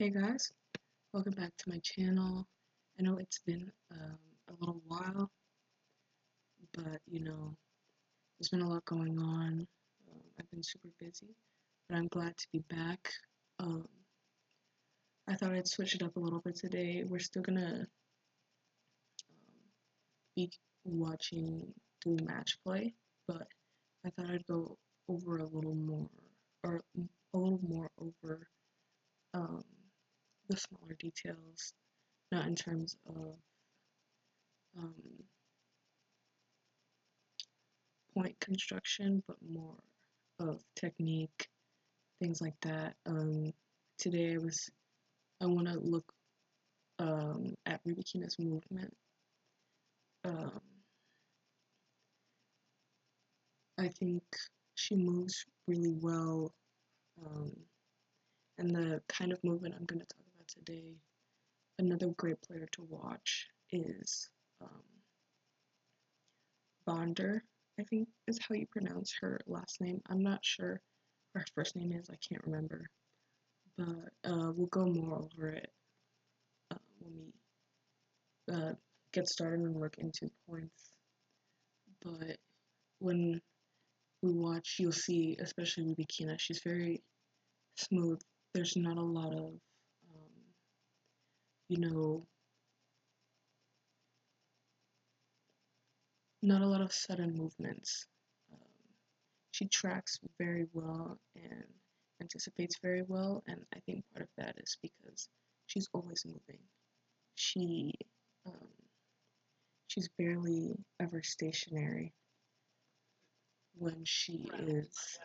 Hey guys, welcome back to my channel. I know it's been a little while, but there's been a lot going on. I've been super busy, but I'm glad to be back. Um, I thought I'd switch it up a little bit today. We're still gonna be watching through match play, but I thought I'd go over a little more, or a little more over um, the smaller details, not in terms of um, point construction, but more of technique, things like that. Today I want to look at Rybakina's movement. Um, I think she moves really well, um, and the kind of movement I'm going to talk about today. Another great player to watch is um, Bonder. I think is how you pronounce her last name. I'm not sure what her first name is. I can't remember, but we'll go more over it when we get started and look into points. But when we watch, you'll see, especially Rybakina, she's very smooth. There's not a lot of, you know, not a lot of sudden movements. Um, she tracks very well and anticipates very well, and I think part of that is because she's always moving. She um, she's barely ever stationary when she is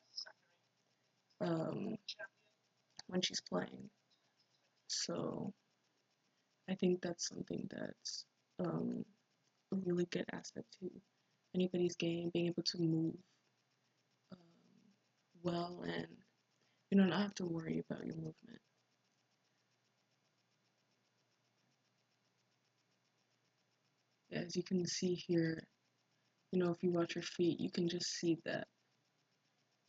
um, when she's playing. So I think that's something that's a really good asset to anybody's game, being able to move um, well and not have to worry about your movement. As you can see here, if you watch your feet, you can just see that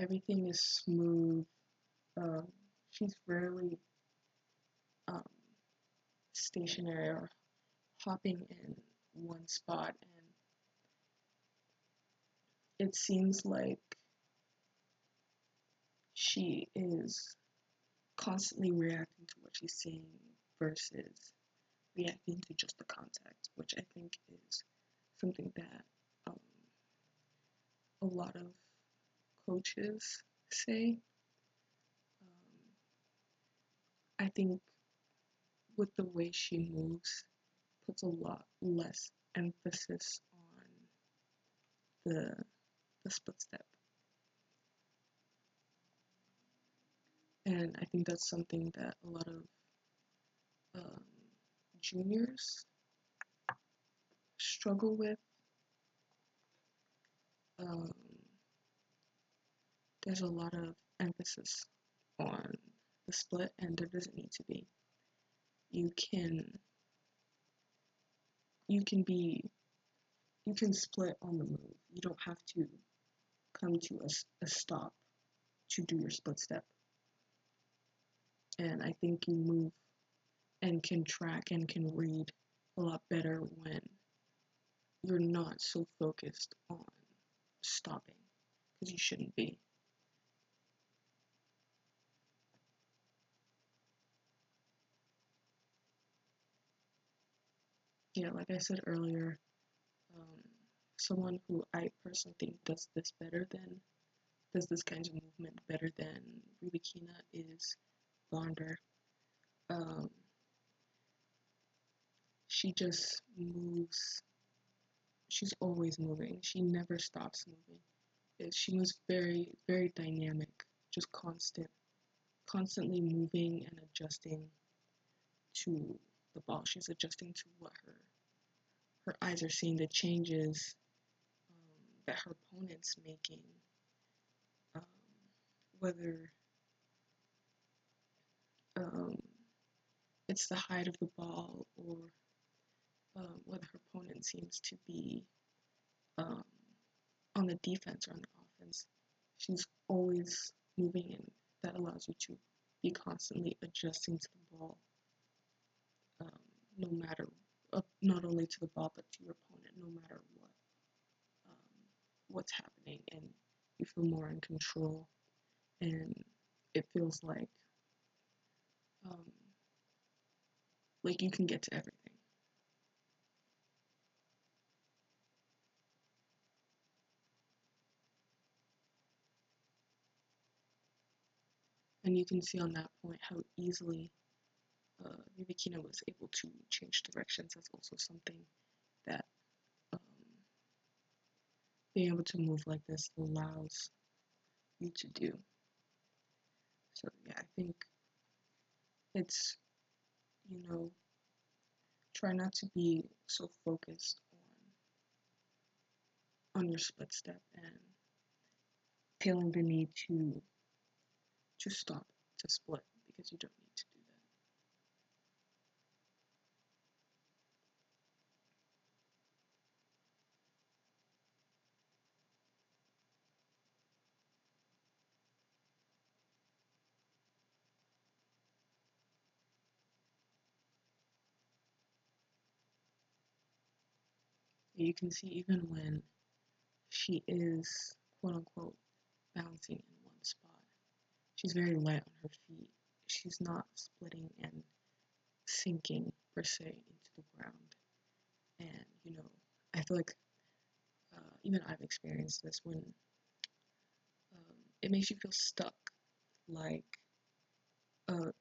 everything is smooth. Um, she's rarely um, stationary or hopping in one spot, and it seems like she is constantly reacting to what she's seeing versus reacting to just the contact, which I think is something that um, a lot of coaches say. I think with the way she moves, puts a lot less emphasis on the the split step, and I think that's something that a lot of um, juniors struggle with. Um, there's a lot of emphasis on the split, and there doesn't need to be. You can you can be you can split on the move. You don't have to come to a stop to do your split step. And I think you move and can track and can read a lot better when you're not so focused on stopping, because you shouldn't be. Yeah, like I said earlier, um, someone who I personally think does this kind of movement better than Rybakina is Bonder. Um, she just moves. She's always moving. She never stops moving. She moves very, very dynamic, just constantly moving and adjusting to the ball. She's adjusting to what her eyes are seeing, the changes that her opponent's making, um, whether um, it's the height of the ball or whether her opponent seems to be um, on the defense or on the offense. She's always moving, and that allows you to be constantly adjusting to the ball, um, no matter not only to the ball but to your opponent, no matter what's happening, and you feel more in control, and it feels um, like you can get to everything. And you can see on that point how easily Rybakina was able to change directions. That's also something that um, being able to move like this allows you to do. So yeah, I think it's, you know, try not to be so focused on your split step and feeling the need to stop to split because you don't need to do that. You can see even when she is quote unquote bouncing in one spot, she's very light on her feet. She's not splitting and sinking per se into the ground. And I feel like even I've experienced this when it makes you feel stuck. Like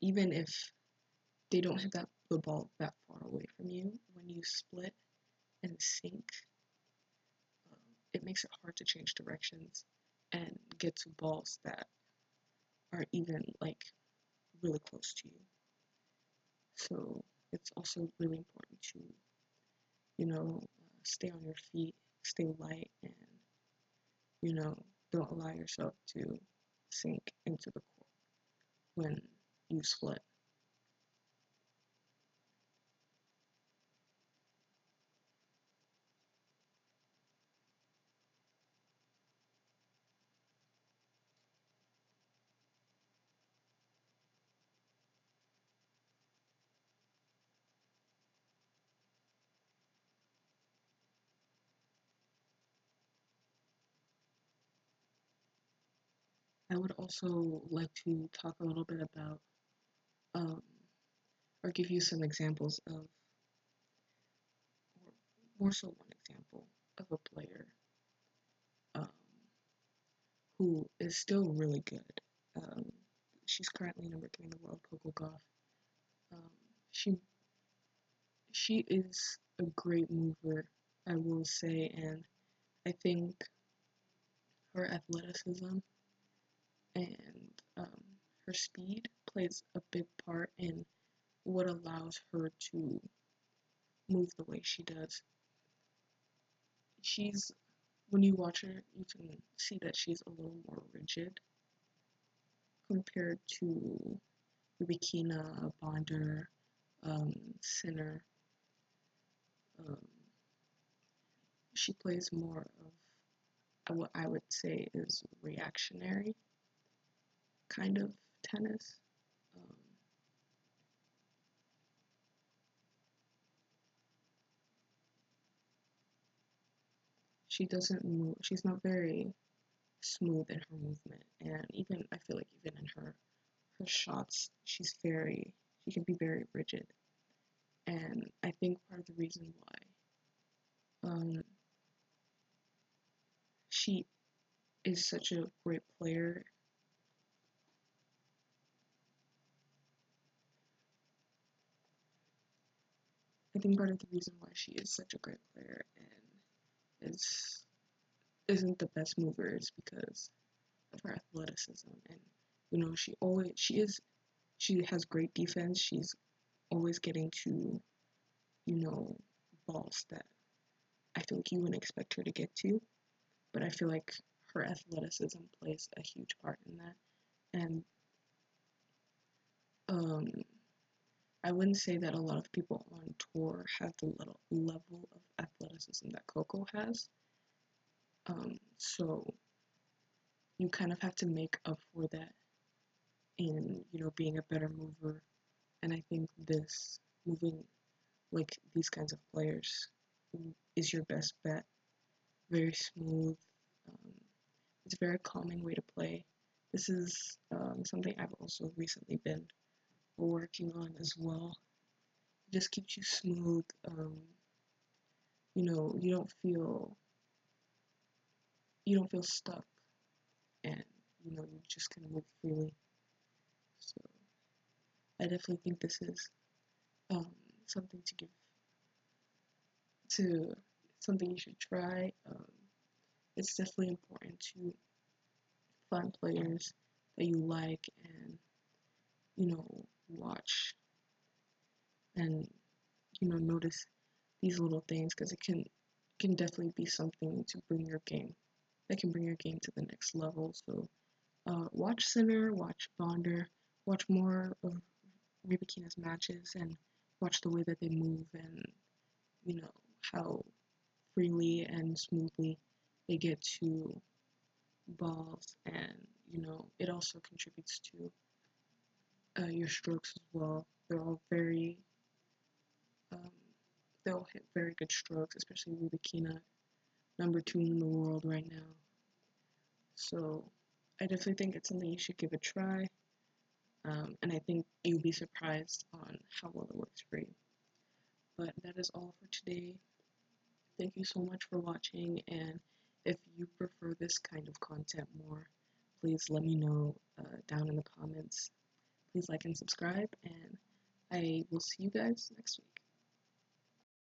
even if they don't hit the ball that far away from you, when you split and sink, it makes it hard to change directions and get to balls that are even like really close to you. So it's also really important to stay on your feet, stay light, and you know don't allow yourself to sink into the court when you split. I would also like to talk a little bit about um, or give you some examples of, or more so one example of a player um, who is still really good. Um, she's currently number 3 in the world, Coco Gauff. Um, she she is a great mover, I will say, and I think her athleticism and her speed plays a big part in what allows her to move the way she does. She's When you watch her, you can see that she's a little more rigid compared to Rybakina, Bonder, Sinner. Um, she plays more of what I would say is reactionary kind of tennis. Um, she doesn't move. She's not very smooth in her movement, and even I feel like even in her shots, she can be very rigid. And I think part of the reason why she is such a great player. I think part of the reason why she is such a great player and isn't the best mover is because of her athleticism. And she has great defense. She's always getting to you know balls that I feel like you wouldn't expect her to get to. But I feel like her athleticism plays a huge part in that. And um, I wouldn't say that a lot of people on tour have the little level of athleticism that Coco has. So you kind of have to make up for that in being a better mover And I think this moving like these kinds of players is your best bet. Very smooth. Um, it's a very calming way to play. This is something I've also recently been working on as well. It just keeps you smooth. You don't feel stuck, and you just can move freely. So I definitely think this is um, something to give to something you should try. It's definitely important to find players that you like and watch and notice these little things because it can definitely be something to bring your game that can bring your game to the next level. So watch Sinner, watch Bonder, watch more of Rybakina's matches, and watch the way that they move and you know how freely and smoothly they get to balls, and it also contributes to your strokes as well. Um, they'll hit very good strokes, especially Rybakina, number 2 in the world right now. So I definitely think it's something you should give a try, and I think you'll be surprised on how well it works for you. But that is all for today. Thank you so much for watching, and if you prefer this kind of content more, please let me know down in the comments. Please like and subscribe, and I will see you guys next week.